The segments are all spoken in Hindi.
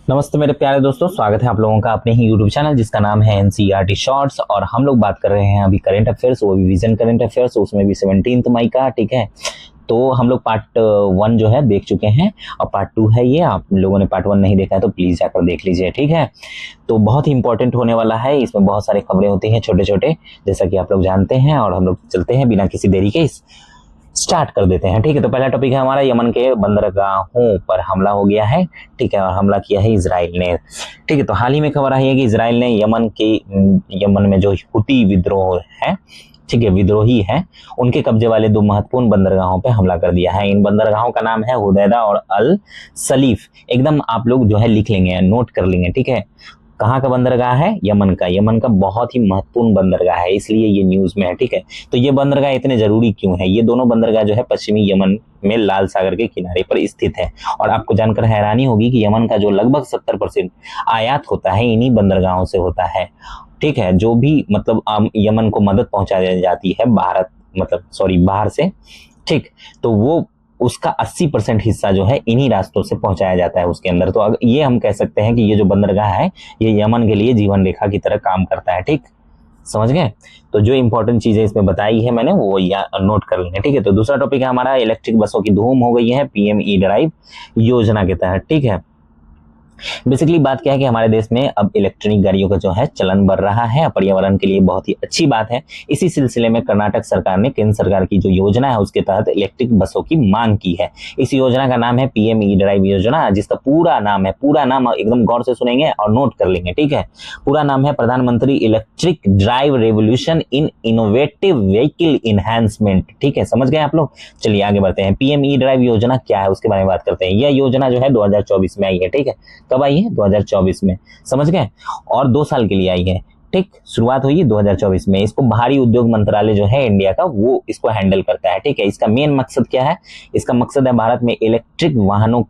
नमस्ते मेरे प्यारे दोस्तों, स्वागत है आप लोगों का अपने ही YouTube चैनल जिसका नाम है NCERT शॉर्ट्स। और हम लोग बात कर रहे हैं अभी करंट अफेयर्स, वो भी विजन करंट अफेयर्स, उसमें भी 17 मई का। ठीक है, तो हम लोग पार्ट 1 जो है देख चुके हैं और पार्ट 2 है ये। आप लोगों ने पार्ट 1 नहीं देखा है तो प्लीज़ जाकर देख लीजिए। ठीक है, तो बहुत ही इंपॉर्टेंट होने वाला है। इसमें बहुत सारी खबरें होती हैं छोटे छोटे, जैसा कि आप लोग जानते हैं। और हम लोग चलते हैं बिना किसी देरी के, स्टार्ट कर देते हैं। ठीक है, तो पहला टॉपिक है हमारा, यमन के बंदरगाहों पर हमला हो गया है। ठीक है, और हमला किया है इजराइल ने। ठीक है, तो हाल ही में खबर आई है कि इजराइल ने यमन में जो हुती विद्रोह है, ठीक है, विद्रोही है, उनके कब्जे वाले 2 महत्वपूर्ण बंदरगाहों पे हमला कर दिया है। इन बंदरगाहों का नाम है हुदैदा और अल सलीफ। एकदम आप लोग जो है लिख लेंगे, नोट कर लेंगे। ठीक है, कहाँ का बंदरगाह है? यमन का। यमन का बहुत ही महत्वपूर्ण बंदरगाह है, इसलिए ये न्यूज में है। ठीक है, तो ये बंदरगाह इतने जरूरी क्यों है? ये दोनों बंदरगाह जो है पश्चिमी यमन में लाल सागर के किनारे पर स्थित है। और आपको जानकर हैरानी होगी कि यमन का जो लगभग 70% आयात होता है इन्हीं बंदरगाहों से होता है। ठीक है, जो भी मतलब यमन को मदद पहुंचाई जाती है बाहर से, ठीक, तो वो उसका 80% हिस्सा जो है इन्हीं रास्तों से पहुंचाया जाता है उसके अंदर। तो ये हम कह सकते हैं कि ये जो बंदरगाह है ये यमन के लिए जीवन रेखा की तरह काम करता है। ठीक, समझ गए? तो जो इंपॉर्टेंट चीजें इसमें बताई है मैंने वो नोट कर लेंगे। ठीक है, तो दूसरा टॉपिक है हमारा, इलेक्ट्रिक बसों की धूम हो गई है पीएम ई ड्राइव योजना के तहत। ठीक है, बेसिकली बात क्या है कि हमारे देश में अब इलेक्ट्रॉनिक गाड़ियों का जो है चलन बढ़ रहा है, पर्यावरण के लिए बहुत ही अच्छी बात है। इसी सिलसिले में कर्नाटक सरकार ने केंद्र सरकार की जो योजना है उसके तहत इलेक्ट्रिक बसों की मांग की है। इस योजना का नाम है पीएम ई ड्राइव योजना, जिसका पूरा नाम एकदम गौर से सुनेंगे और नोट कर लेंगे। ठीक है, पूरा नाम है प्रधानमंत्री electric drive revolution in innovative vehicle enhancement. ठीक है, समझ गए आप लोग? चलिए आगे बढ़ते हैं। पीएम ई ड्राइव योजना क्या है उसके बारे में बात करते हैं। यह योजना जो है 2024 में आई है। ठीक है, कब आई है? 2024 में, समझ गए? और 2 साल के लिए आई है। ठीक, शुरुआत हुई 2024 में। इसको भारी उद्योग मंत्रालय जो है इंडिया का वो इसको हैंडल करता है। ठीक है, इसका मेन मकसद क्या है? इसका मकसद है भारत में इलेक्ट्रिक वाहनों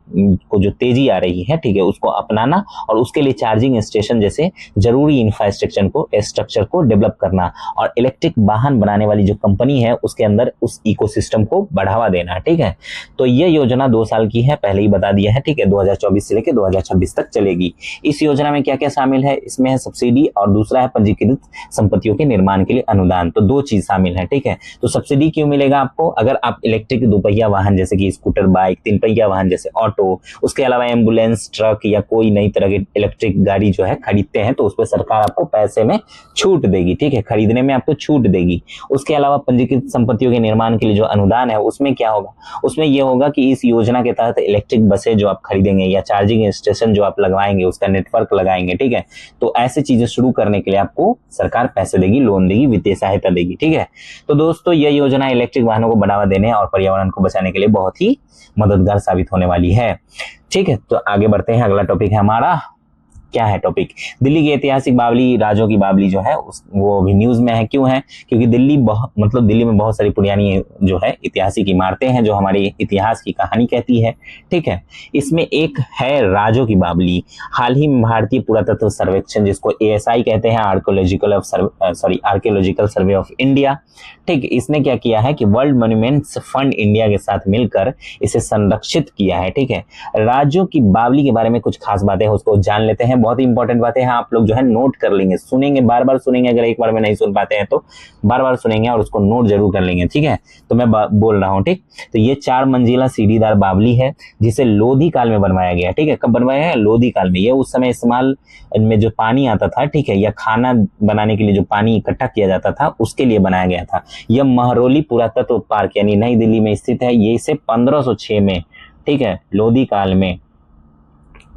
को जो तेजी आ रही है, ठीक है, उसको अपनाना और उसके लिए चार्जिंग स्टेशन जैसे जरूरी इंफ्रास्ट्रक्चर को डेवलप करना और इलेक्ट्रिक वाहन बनाने वाली जो कंपनी है उसके अंदर उस इकोसिस्टम को बढ़ावा देना। ठीक है, तो ये योजना 2 साल की है, पहले ही बता दिया है। ठीक है, 2024 से लेकर 2026 तक चलेगी। इस योजना में क्या क्या शामिल है? इसमें है सब्सिडी और दूसरा है पंजीकृत संपत्तियों के निर्माण के लिए अनुदान। तो 2 चीज शामिल है। ठीक है, तो सब्सिडी क्यों मिलेगा आपको? अगर आप इलेक्ट्रिक 2 पहिया वाहन जैसे कि स्कूटर, बाइक, 3 पहिया वाहन जैसे ऑटो, उसके अलावा एम्बुलेंस, ट्रक या कोई नई तरह की इलेक्ट्रिक गाड़ी जो है खरीदते हैं तो उस पर सरकार आपको पैसे में छूट देगी। ठीक है, खरीदने में आपको छूट देगी। उसके अलावा पंजीकृत संपत्तियों के निर्माण के लिए जो अनुदान है उसमें क्या होगा? उसमें यह होगा कि इस योजना के तहत इलेक्ट्रिक बसें जो आप खरीदेंगे या चार्जिंग स्टेशन जो आप लगवाएंगे, उसका नेटवर्क लगाएंगे, ठीक है, तो ऐसी चीजें शुरू करने के लिए आपको सरकार पैसे देगी, लोन देगी, वित्तीय सहायता देगी। ठीक है, तो दोस्तों यह योजना इलेक्ट्रिक वाहनों को बढ़ावा देने और पर्यावरण को बचाने के लिए बहुत ही मददगार साबित होने वाली है। ठीक है, तो आगे बढ़ते हैं। अगला टॉपिक है हमारा, क्या है टॉपिक? दिल्ली की ऐतिहासिक बावली, राजों की बावली जो है वो भी न्यूज में है। क्यों है? क्योंकि दिल्ली में बहुत सारी पुरानी जो है ऐतिहासिक इमारतें हैं जो हमारे इतिहास की कहानी कहती है। ठीक है, इसमें एक है राजों की बावली। हाल ही में भारतीय पुरातत्व सर्वेक्षण, जिसको ASI कहते हैं, आर्कियोलॉजिकल सर्वे ऑफ इंडिया, ठीक, इसने क्या किया है कि वर्ल्ड मॉन्यूमेंट्स फंड इंडिया के साथ मिलकर इसे संरक्षित किया है। ठीक है, राजों की बावली के बारे में कुछ खास बातें हैं, उसको जान लेते हैं। बहुत ही इंपॉर्टेंट बातें हैं, आप लोग जो है नोट कर लेंगे, सुनेंगे, बार बार सुनेंगे। अगर एक बार में नहीं सुन पाते हैं तो बार बार सुनेंगे और उसको नोट जरूर कर लेंगे। ठीक है, तो मैं बोल रहा हूँ। ठीक, तो ये 4 मंजिला सीढ़ीदार बावली है जिसे लोधी काल में बनवाया गया। ठीक है, कब बनवाया है? लोधी काल में। ये उस समय इस्तेमाल में जो पानी आता था, ठीक है, या खाना बनाने के लिए जो पानी इकट्ठा किया जाता था उसके लिए बनाया गया था। यह महरौली पुरातत्व पार्क यानी नई दिल्ली में स्थित है। ये इसे 1506 में, ठीक है, लोधी काल में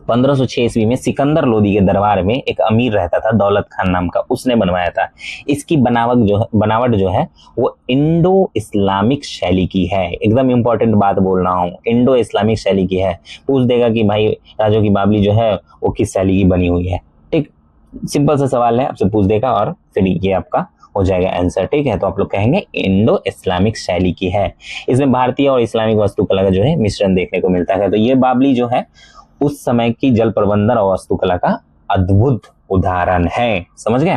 1506 ईस्वी में सिकंदर लोधी के दरबार में एक अमीर रहता था, दौलत खान नाम का, उसने बनवाया था। इसकी बनावट जो है वो इंडो इस्लामिक शैली की है। एकदम इंपॉर्टेंट बात बोल रहा हूँ, इंडो इस्लामिक शैली की है। पूछ देगा कि भाई राजों की बावली जो है वो किस शैली की बनी हुई है। ठीक, सिंपल सा सवाल है, आपसे पूछ देगा और फिर ये आपका हो जाएगा आंसर। ठीक है, तो आप लोग कहेंगे इंडो इस्लामिक शैली की है। इसमें भारतीय और इस्लामिक वास्तुकला का जो है मिश्रण देखने को मिलता है। तो ये बावली जो है उस समय की जल प्रबंधन और वास्तुकला का अद्भुत उदाहरण है। समझ गए?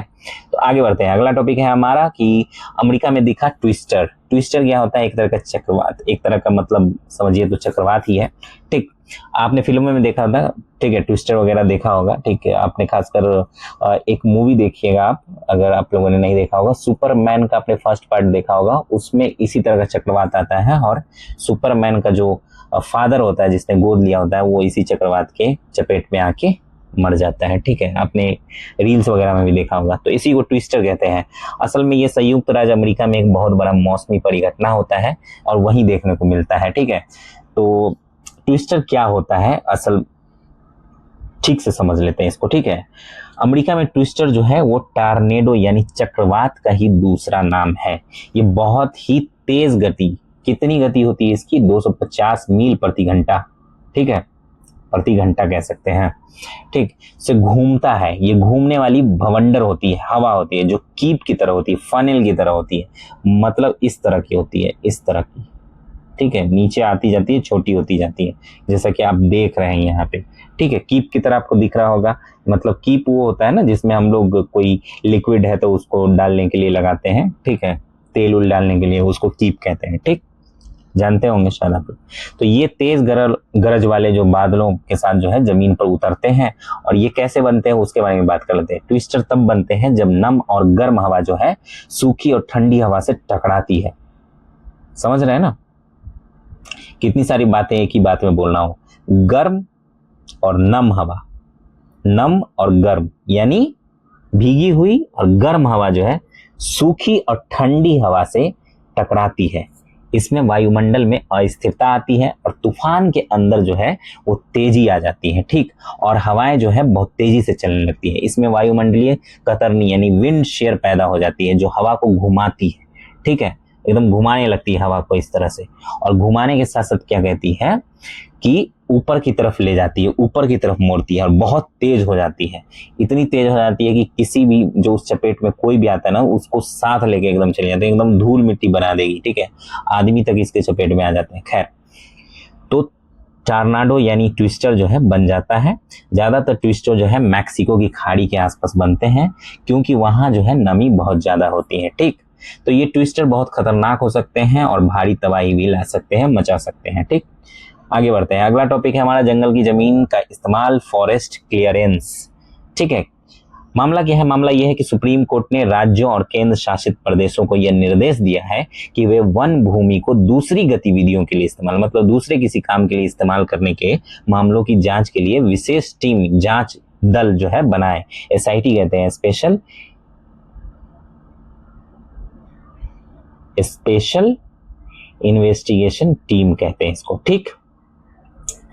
तो आगे बढ़ते हैं। अगला टॉपिक है हमारा कि अमेरिका में दिखा ट्विस्टर। ट्विस्टर क्या होता है? एक तरह का चक्रवात, एक तरह का मतलब समझिए तो चक्रवात ही है। ठीक, आपने फिल्मों में देखा था, ठीक है, ट्विस्टर वगैरह देखा होगा। ठीक है, आपने खासकर एक मूवी देखिएगा आप, अगर आप लोगों ने नहीं देखा होगा, सुपरमैन का आपने फर्स्ट पार्ट देखा होगा, उसमें इसी तरह का चक्रवात आता है और सुपरमैन का जो फादर होता है जिसने गोद लिया होता है वो इसी चक्रवात के चपेट में आके मर जाता है। ठीक है, आपने रील्स वगैरह में भी देखा होगा। तो इसी को ट्विस्टर कहते हैं। असल में ये संयुक्त राज्य अमेरिका में एक बहुत बड़ा मौसमी परिघटना होता है और वहीं देखने को मिलता है। ठीक है, तो ट्विस्टर क्या होता है असल, ठीक से समझ लेते हैं इसको। ठीक है, अमेरिका में ट्विस्टर जो है वो टार्नेडो यानी चक्रवात का ही दूसरा नाम है। ये बहुत ही तेज गति, कितनी गति होती है इसकी? 250 मील प्रति घंटा, ठीक है, प्रति घंटा कह सकते हैं। ठीक, से घूमता है। ये घूमने वाली भवंडर होती है, हवा होती है जो कीप की तरह होती है, फनेल की तरह होती है, मतलब इस तरह की होती है, इस तरह की। ठीक है, नीचे आती जाती है, छोटी होती जाती है, जैसा कि आप देख रहे हैं यहाँ पे। ठीक है, कीप की तरह आपको दिख रहा होगा। मतलब कीप वो होता है ना जिसमें हम लोग कोई लिक्विड है तो उसको डालने के लिए लगाते हैं। ठीक है, तेल उल डालने के लिए, उसको कीप कहते हैं। ठीक, जानते होंगे शायद आप। तो ये तेज गरज वाले जो बादलों के साथ जो है जमीन पर उतरते हैं, और ये कैसे बनते हैं उसके बारे में बात कर लेते हैं। ट्विस्टर तब बनते हैं जब नम और गर्म हवा जो है सूखी और ठंडी हवा से टकराती है। समझ रहे हैं ना? कितनी सारी बातें एक ही बात में बोलना हो। गर्म और नम हवा, नम और गर्म यानी भीगी हुई और गर्म हवा जो है सूखी और ठंडी हवा से टकराती है। इसमें वायुमंडल में अस्थिरता आती है और तूफान के अंदर जो है वो तेजी आ जाती है। ठीक, और हवाएं जो है बहुत तेजी से चलने लगती है। इसमें वायुमंडलीय कतरनी यानी विंड शेयर पैदा हो जाती है जो हवा को घुमाती है। ठीक है, एकदम घुमाने लगती है हवा को इस तरह से, और घुमाने के साथ साथ क्या कहती है कि ऊपर की तरफ ले जाती है, ऊपर की तरफ मोड़ती है और बहुत तेज हो जाती है। इतनी तेज हो जाती है कि किसी भी जो उस चपेट में कोई भी आता है ना उसको साथ लेके एकदम चले जाते हैं, एकदम धूल मिट्टी बना देगी। ठीक है, आदमी तक इसके चपेट में आ जाते हैं। खैर, तो टॉर्नाडो यानी ट्विस्टर जो है बन जाता है। ज्यादातर ट्विस्टर जो है मैक्सिको की खाड़ी के आसपास बनते हैं क्योंकि वहां जो है नमी बहुत ज्यादा होती है। ठीक, तो ये ट्विस्टर बहुत खतरनाक हो सकते हैं और भारी तबाही भी ला सकते हैं, मचा सकते हैं। ठीक, आगे बढ़ते हैं। अगला टॉपिक है हमारा जंगल की जमीन का इस्तेमाल, फॉरेस्ट क्लियरेंस। ठीक है, मामला क्या है? मामला यह है कि सुप्रीम कोर्ट ने राज्यों और केंद्र शासित प्रदेशों को यह निर्देश दिया है कि वे वन भूमि को दूसरी गतिविधियों के लिए इस्तेमाल, मतलब दूसरे किसी काम के लिए इस्तेमाल करने के मामलों की जांच के लिए विशेष टीम, जांच दल जो है बनाए। SIT कहते हैं, स्पेशल इन्वेस्टिगेशन टीम कहते हैं इसको। ठीक,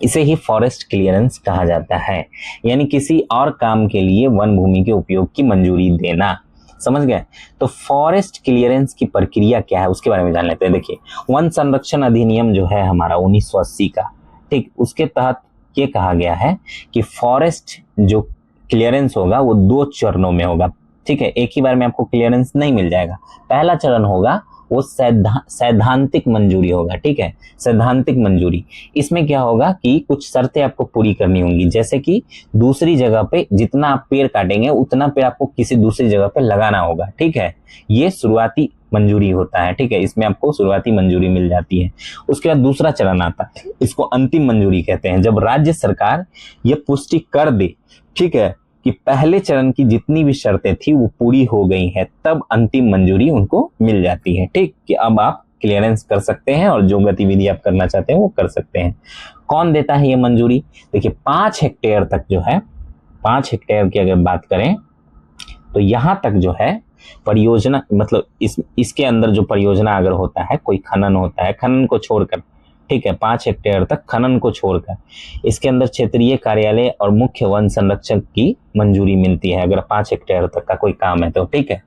इसे ही फॉरेस्ट क्लियरेंस कहा जाता है, यानी किसी और काम के लिए वन भूमि के उपयोग की मंजूरी देना। समझ गए? तो फॉरेस्ट क्लियरेंस की प्रक्रिया क्या है उसके बारे में जान लेते हैं। देखिए, वन संरक्षण अधिनियम जो है हमारा 1980 का, ठीक, उसके तहत ये कहा गया है कि फॉरेस्ट जो क्लियरेंस होगा वो 2 चरणों में होगा। ठीक है, एक ही बार में आपको क्लियरेंस नहीं मिल जाएगा। पहला चरण होगा वो सैद्धांतिक मंजूरी होगा। ठीक है, सैद्धांतिक मंजूरी, इसमें क्या होगा कि कुछ शर्तें आपको पूरी करनी होंगी, जैसे कि दूसरी जगह पे जितना आप पेड़ काटेंगे उतना पेड़ आपको किसी दूसरी जगह पे लगाना होगा। ठीक है, ये शुरुआती मंजूरी होता है। ठीक है, इसमें आपको शुरुआती मंजूरी मिल जाती है। उसके बाद दूसरा चरण आता है, इसको अंतिम मंजूरी कहते हैं, जब राज्य सरकार ये पुष्टि कर दे, ठीक है, कि पहले चरण की जितनी भी शर्तें थी वो पूरी हो गई हैं, तब अंतिम मंजूरी उनको मिल जाती है। ठीक, कि अब आप क्लियरेंस कर सकते हैं और जो गतिविधि आप करना चाहते हैं वो कर सकते हैं। कौन देता है ये मंजूरी? देखिए, 5 हेक्टेयर तक जो है, 5 हेक्टेयर की अगर बात करें तो यहां तक जो है परियोजना, मतलब इसके अंदर जो परियोजना अगर होता है, कोई खनन होता है, खनन को छोड़कर, ठीक है, 5 हेक्टेयर तक खनन को छोड़कर इसके अंदर क्षेत्रीय कार्यालय और मुख्य वन संरक्षक की मंजूरी मिलती है अगर 5 हेक्टेयर तक का कोई काम है तो। ठीक है,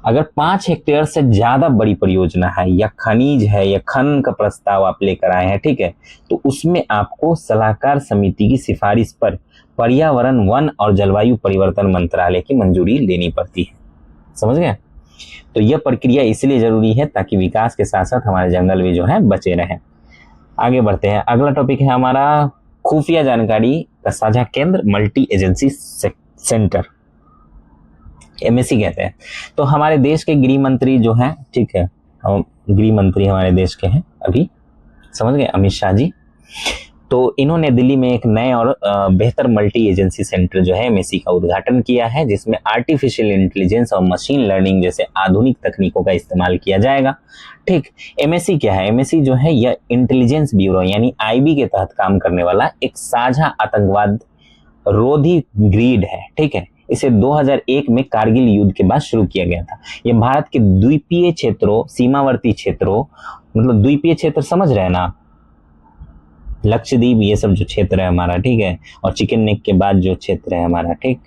अगर 5 हेक्टेयर से ज्यादा बड़ी परियोजना है या खनिज है या खनन का प्रस्ताव आप लेकर आए हैं, ठीक है, तो उसमें आपको सलाहकार समिति की सिफारिश पर पर्यावरण, वन और जलवायु परिवर्तन मंत्रालय की मंजूरी लेनी पड़ती है। समझ गए? तो यह प्रक्रिया इसलिए जरूरी है ताकि विकास के साथ साथ हमारे जंगल भी जो है बचे रहें। आगे बढ़ते हैं। अगला टॉपिक है हमारा खुफिया जानकारी का साझा केंद्र, मल्टी एजेंसी सेंटर, एमएसी कहते हैं। तो हमारे देश के गृह मंत्री जो हैं, ठीक है, गृह मंत्री हमारे देश के हैं अभी, समझ गए, अमित शाह जी। तो इन्होंने दिल्ली में एक नए और बेहतर मल्टी एजेंसी सेंटर जो है एमएसी का उद्घाटन किया है, जिसमें आर्टिफिशियल इंटेलिजेंस और मशीन लर्निंग जैसे आधुनिक तकनीकों का इस्तेमाल किया जाएगा। ठीक, एमएसी क्या है? एमएसी जो है यह इंटेलिजेंस ब्यूरो यानी आईबी के तहत काम करने वाला एक साझा आतंकवाद रोधी ग्रिड है। ठीक है, इसे 2001 में कारगिल युद्ध के बाद शुरू किया गया था। यह भारत के द्वीपीय क्षेत्रों, सीमावर्ती क्षेत्रों, मतलब द्वीपीय क्षेत्र समझ रहे हैं ना, लक्षद्वीप, ये सब जो क्षेत्र है हमारा, ठीक है, और चिकन नेक के बाद जो क्षेत्र है हमारा, ठीक,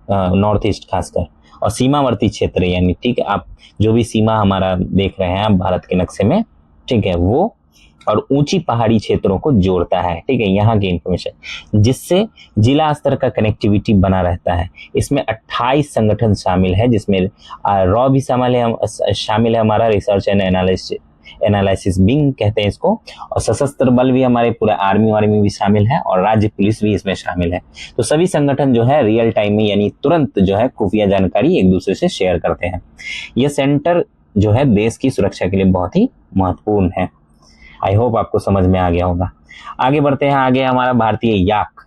नॉर्थ ईस्ट खासकर, और सीमावर्ती क्षेत्र यानी, ठीक है, आप जो भी सीमा हमारा देख रहे हैं आप भारत के नक्शे में, ठीक है, वो और ऊंची पहाड़ी क्षेत्रों को जोड़ता है। ठीक है, यहाँ की इंफॉर्मेशन, जिससे जिला स्तर का कनेक्टिविटी बना रहता है। इसमें 28 संगठन शामिल है, जिसमें रॉ भी शामिल है हमारा, रिसर्च एंड एनालिसिस विंग कहते हैं इसको, और सशस्त्र बल भी हमारे पूरा आर्मी भी शामिल है, और राज्य पुलिस भी इसमें शामिल है। तो सभी संगठन जो है रियल टाइम में यानी तुरंत जो है खुफिया जानकारी एक दूसरे से शेयर करते हैं। यह सेंटर जो है देश की सुरक्षा के लिए बहुत ही महत्वपूर्ण है। आई होप आपको समझ में आ गया होगा। आगे बढ़ते हैं, आगे हमारा भारतीय याक।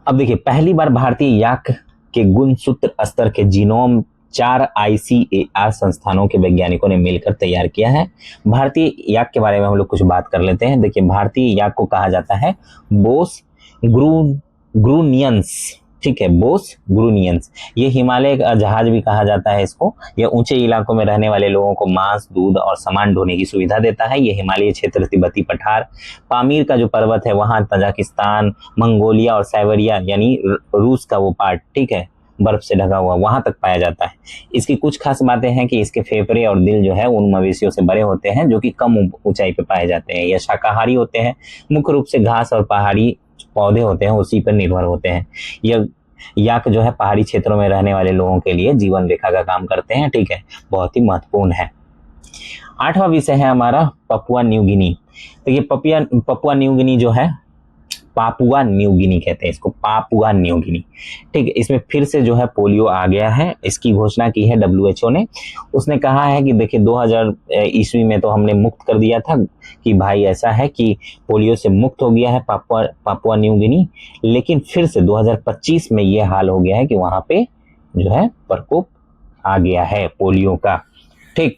अब देखिए, पहली बार भारतीय याक के गुणसूत्र स्तर के जीनोम 4 ICAR संस्थानों के वैज्ञानिकों ने मिलकर तैयार किया है। भारतीय याक के बारे में हम लोग कुछ बात कर लेते हैं। देखिए, भारतीय याक को कहा जाता है बोस ग्रूनियंस। ठीक है, बोस ग्रूनियंस। ये हिमालय का जहाज भी कहा जाता है इसको। यह ऊंचे इलाकों में रहने वाले लोगों को मांस, दूध और सामान ढोने की सुविधा देता है। ये हिमालय क्षेत्र, तिब्बती पठार, पामीर का जो पर्वत है वहां, तजाकिस्तान, मंगोलिया और साइबेरिया यानी रूस का वो पार्ट, ठीक है, बर्फ से ढका हुआ, वहां तक पाया जाता है। इसकी कुछ खास बातें हैं कि इसके फेफड़े और दिल जो है उन मवेशियों से बड़े होते हैं जो कि कम ऊंचाई पे पाए जाते हैं। यह शाकाहारी होते हैं, मुख्य रूप से घास और पहाड़ी पौधे होते हैं उसी पर निर्भर होते हैं। यह याक जो है पहाड़ी क्षेत्रों में रहने वाले लोगों के लिए जीवन रेखा का काम करते हैं। ठीक है, बहुत ही महत्वपूर्ण है। 8वां विषय है हमारा पपुआ न्यू गिनी। तो ये पपुआ न्यू गिनी जो है, पापुआ न्यू गिनी कहते हैं इसको, पापुआ न्यू गिनी। ठीक है, इसमें फिर से जो है पोलियो आ गया है। इसकी घोषणा की है WHO ने। उसने कहा है कि देखिए 2000 ईस्वी में तो हमने मुक्त कर दिया था कि भाई ऐसा है कि पोलियो से मुक्त हो गया है पापुआ न्यू गिनी, लेकिन फिर से 2025 में ये हाल हो गया है कि वहां पे जो है प्रकोप आ गया है पोलियो का। ठीक,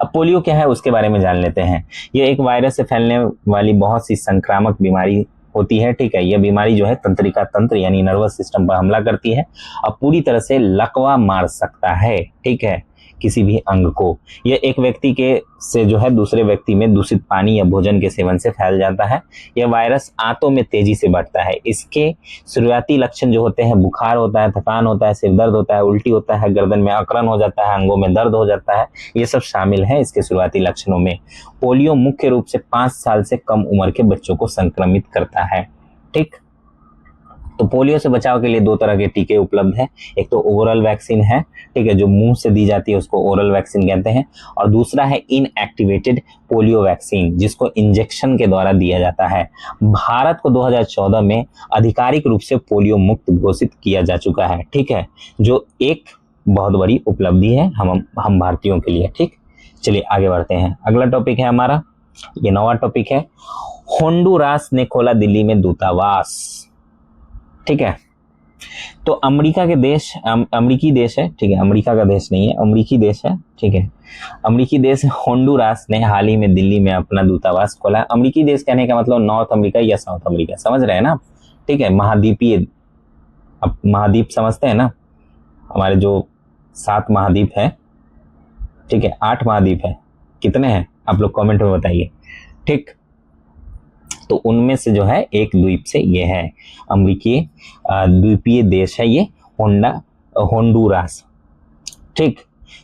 अब पोलियो क्या है उसके बारे में जान लेते हैं। यह एक वायरस से फैलने वाली बहुत सी संक्रामक बीमारी होती है। ठीक है, यह बीमारी जो है तंत्रिका तंत्र यानी नर्वस सिस्टम पर हमला करती है और पूरी तरह से लकवा मार सकता है। ठीक है, किसी भी अंग को। यह एक व्यक्ति के से जो है दूसरे व्यक्ति में दूषित पानी या भोजन के सेवन से फैल जाता है। यह वायरस आंतों में तेजी से बढ़ता है। इसके शुरुआती लक्षण जो होते हैं, बुखार होता है, थकान होता है, सिर दर्द होता है, उल्टी होता है, गर्दन में अकड़न हो जाता है, अंगों में दर्द हो जाता है, ये सब शामिल है इसके शुरुआती लक्षणों में। पोलियो मुख्य रूप से 5 साल से कम उम्र के बच्चों को संक्रमित करता है। ठीक, तो पोलियो से बचाव के लिए 2 तरह के टीके उपलब्ध हैं। एक तो ओरल वैक्सीन है, ठीक है, जो मुंह से दी जाती है उसको ओरल वैक्सीन कहते हैं, और दूसरा है इनएक्टिवेटेड पोलियो वैक्सीन जिसको इंजेक्शन के द्वारा दिया जाता है। भारत को 2014 में आधिकारिक रूप से पोलियो मुक्त घोषित किया जा चुका है। ठीक है, जो एक बहुत बड़ी उपलब्धि है हम भारतीयों के लिए। ठीक, चलिए आगे बढ़ते हैं। अगला टॉपिक है हमारा, ये 9वां टॉपिक है, होंडुरास ने खोला दिल्ली में दूतावास। ठीक है, तो अमेरिकी देश है, ठीक है, अमेरिका का देश नहीं है, अमेरिकी देश है। ठीक है, अमेरिकी देश होंडुरास ने हाल ही में दिल्ली में अपना दूतावास खोला। अमेरिकी देश कहने का मतलब नॉर्थ अमेरिका या साउथ अमेरिका, समझ रहे हैं ना। ठीक है, महाद्वीपीय, अब महाद्वीप समझते हैं ना, हमारे जो 7 महाद्वीप है, ठीक है, 8 महाद्वीप है, कितने हैं आप लोग कमेंट में बताइए। ठीक, तो उनमें से जो है एक द्वीप से ये है, अमेरिकी द्वीपीय देश है ये होंडुरास। ठीक,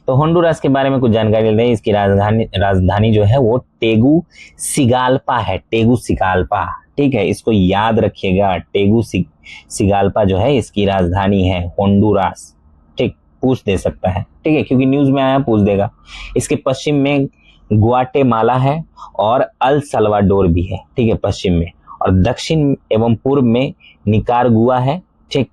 तो होंडुरास के बारे में कुछ जानकारी लेते हैं। इसकी राजधानी जो है वो टेगुसिगाल्पा है, टेगुसिगाल्पा। ठीक है, इसको याद रखिएगा, टेगुसिगाल्पा जो है इसकी राजधानी है होंडुरास। ठीक, पूछ दे सकता है, ठीक है, क्योंकि न्यूज में आया पूछ देगा। इसके पश्चिम में ग्वाटेमाला है और अल सल्वाडोर भी है। ठीक है, पश्चिम में, और दक्षिण एवं पूर्व में निकारागुआ है। ठीक।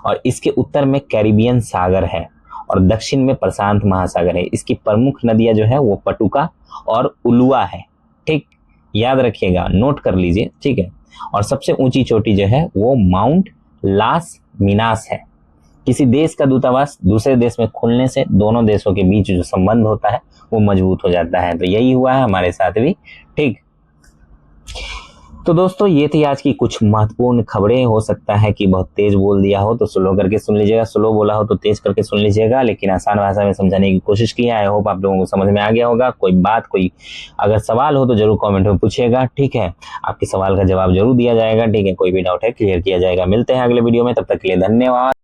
और इसके उत्तर में कैरिबियन सागर है और दक्षिण में प्रशांत महासागर है। इसकी प्रमुख नदियां जो है वो पटुका और उलुआ है। ठीक, याद रखिएगा, नोट कर लीजिए। ठीक है। और सबसे ऊंची चोटी जो है वो माउंट लास मिनास है। किसी देश का दूतावास दूसरे देश में खुलने से दोनों देशों के बीच जो संबंध होता है वो मजबूत हो जाता है। तो यही हुआ है हमारे साथ भी। ठीक, तो दोस्तों ये थी आज की कुछ महत्वपूर्ण खबरें। हो सकता है कि बहुत तेज बोल दिया हो तो स्लो करके सुन लीजिएगा, स्लो बोला हो तो तेज करके सुन लीजिएगा, लेकिन आसान भाषा में समझाने की कोशिश की है। आई होप आप लोगों को समझ में आ गया होगा। कोई बात, कोई अगर सवाल हो तो जरूर कमेंट में पूछिएगा। ठीक है, आपके सवाल का जवाब जरूर दिया जाएगा। ठीक है, कोई भी डाउट है क्लियर किया जाएगा। मिलते हैं अगले वीडियो में, तब तक के लिए धन्यवाद।